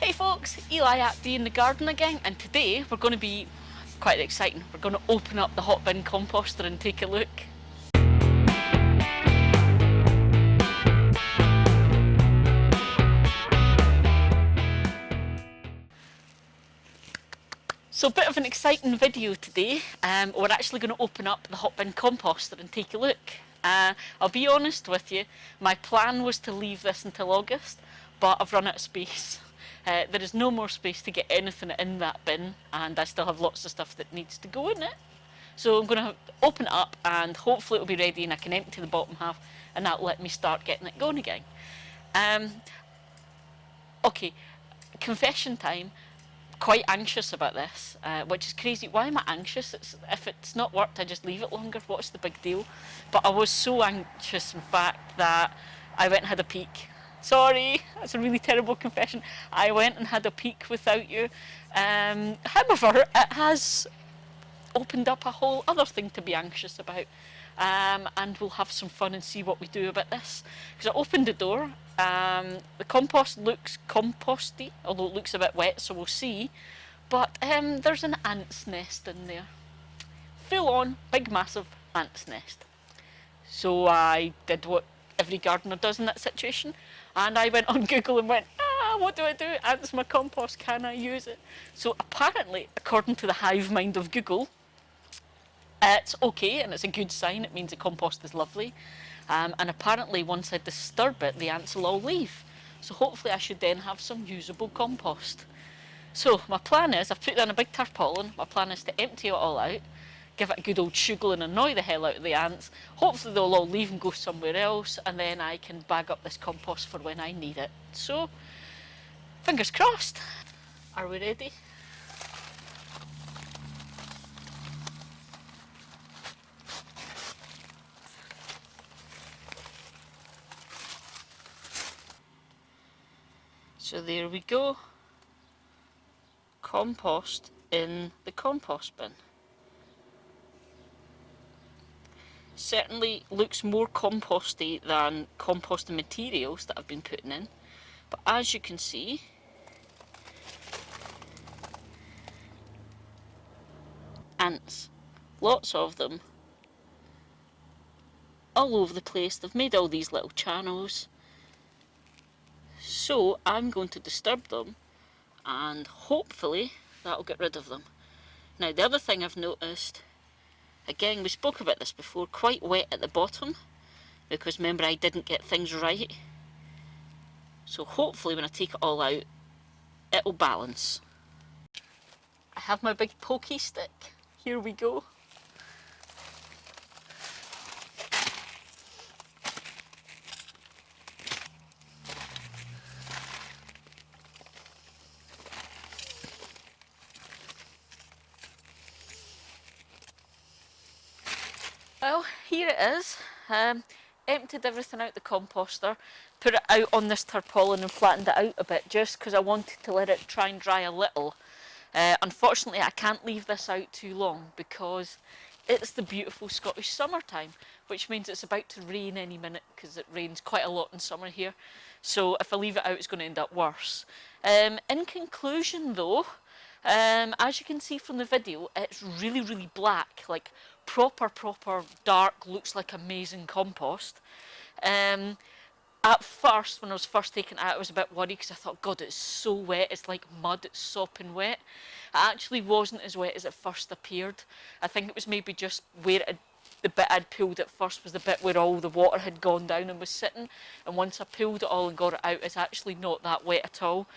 Hey folks, Eli at Bee in the Garden again, and today we're going to be quite exciting. We're going to open up the Hotbin Composter and take a look. So a bit of an exciting video today. We're actually going to open up the Hotbin Composter and take a look. I'll be honest with you, my plan was to leave this until August, but I've run out of space. There is no more space to get anything in that bin, and I still have lots of stuff that needs to go in it. So I'm going to open it up and hopefully it'll be ready and I can empty the bottom half and that'll let me start getting it going again. Okay, confession time. Quite anxious about this, which is crazy. Why am I anxious? If it's not worked, I just leave it longer. What's the big deal? But I was so anxious, in fact, that I went and had a peek. Sorry, that's a really terrible confession. I went and had a peek without you. However, it has opened up a whole other thing to be anxious about. And we'll have some fun and see what we do about this. Because I opened the door, the compost looks composty, although it looks a bit wet, so we'll see. But there's an ant's nest in there. Full on, big massive ant's nest. So I did what every gardener does in that situation, and I went on Google and went, what do I do? Ants my compost, can I use it? So apparently, according to the hive mind of Google, it's okay and it's a good sign. It means the compost is lovely. And apparently once I disturb it, the ants will all leave. So hopefully I should then have some usable compost. So my plan is, I've put down a big tarpaulin. My plan is to empty it all out, give it a good old shugle and annoy the hell out of the ants. Hopefully they'll all leave and go somewhere else, and then I can bag up this compost for when I need it. So, fingers crossed. Are we ready? So there we go. Compost in the compost bin. Certainly looks more composty than composting materials that I've been putting in, but as you can see, ants, lots of them, all over the place. They've made all these little channels, so I'm going to disturb them and hopefully that'll get rid of them. Now the other thing I've noticed, again we spoke about this before, quite wet at the bottom, because remember I didn't get things right. So hopefully when I take it all out, it'll balance. I have my big pokey stick. Here we go. Well, here it is. Emptied everything out the composter, put it out on this tarpaulin and flattened it out a bit just because I wanted to let it try and dry a little. Unfortunately, I can't leave this out too long because it's the beautiful Scottish summertime, which means it's about to rain any minute because it rains quite a lot in summer here. So if I leave it out, it's going to end up worse. In conclusion though, as you can see from the video, it's really black, like proper dark, looks like amazing compost. At first, when I was first taking it out, I was a bit worried because I thought, God, it's so wet, it's like mud, it's sopping wet. It actually wasn't as wet as it first appeared. I think it was maybe just where the bit I'd pulled at first was the bit where all the water had gone down and was sitting, and once I pulled it all and got it out, it's actually not that wet at all.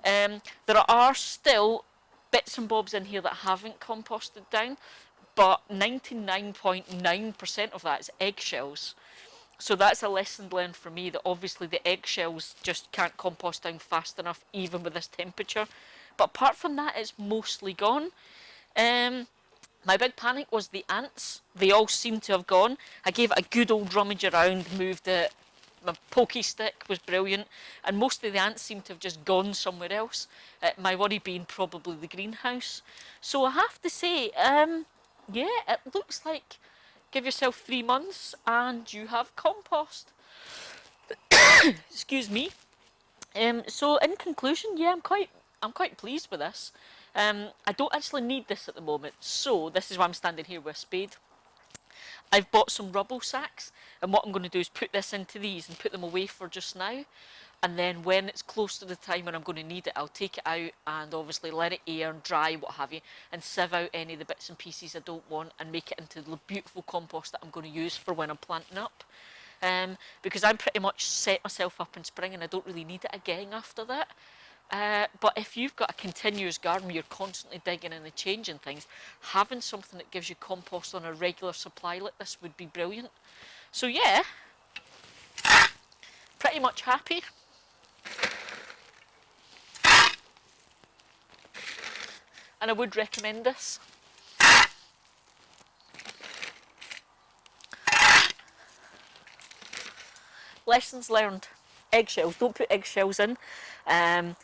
There are still bits and bobs in here that haven't composted down, but 99.9% of that is eggshells. So that's a lesson learned for me, that obviously the eggshells just can't compost down fast enough even with this temperature. But apart from that, it's mostly gone. My big panic was the ants. They all seem to have gone. I gave it a good old rummage around, moved it. My pokey stick was brilliant, and most of the ants seem to have just gone somewhere else. My worry being probably the greenhouse. So I have to say, yeah, it looks like give yourself 3 months and you have compost. Excuse me. So in conclusion, yeah, I'm quite pleased with this. I don't actually need this at the moment, so this is why I'm standing here with a spade. I've bought some rubble sacks, and what I'm going to do is put this into these and put them away for just now. And then when it's close to the time when I'm going to need it, I'll take it out and obviously let it air and dry, what have you, and sieve out any of the bits and pieces I don't want and make it into the beautiful compost that I'm going to use for when I'm planting up. Because I'm pretty much set myself up in spring and I don't really need it again after that. But if you've got a continuous garden where you're constantly digging and changing things, having something that gives you compost on a regular supply like this would be brilliant. So yeah, pretty much happy. And I would recommend this. Lessons learned. Eggshells. Don't put eggshells in. And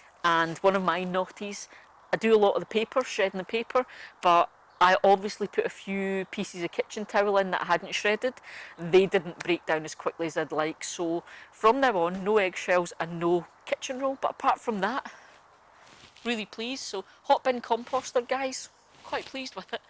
one of my naughties, I do a lot of the paper, shredding the paper, but I obviously put a few pieces of kitchen towel in that I hadn't shredded. They didn't break down as quickly as I'd like, so from now on, no eggshells and no kitchen roll. But apart from that, really pleased. So Hotbin Composter, guys, quite pleased with it.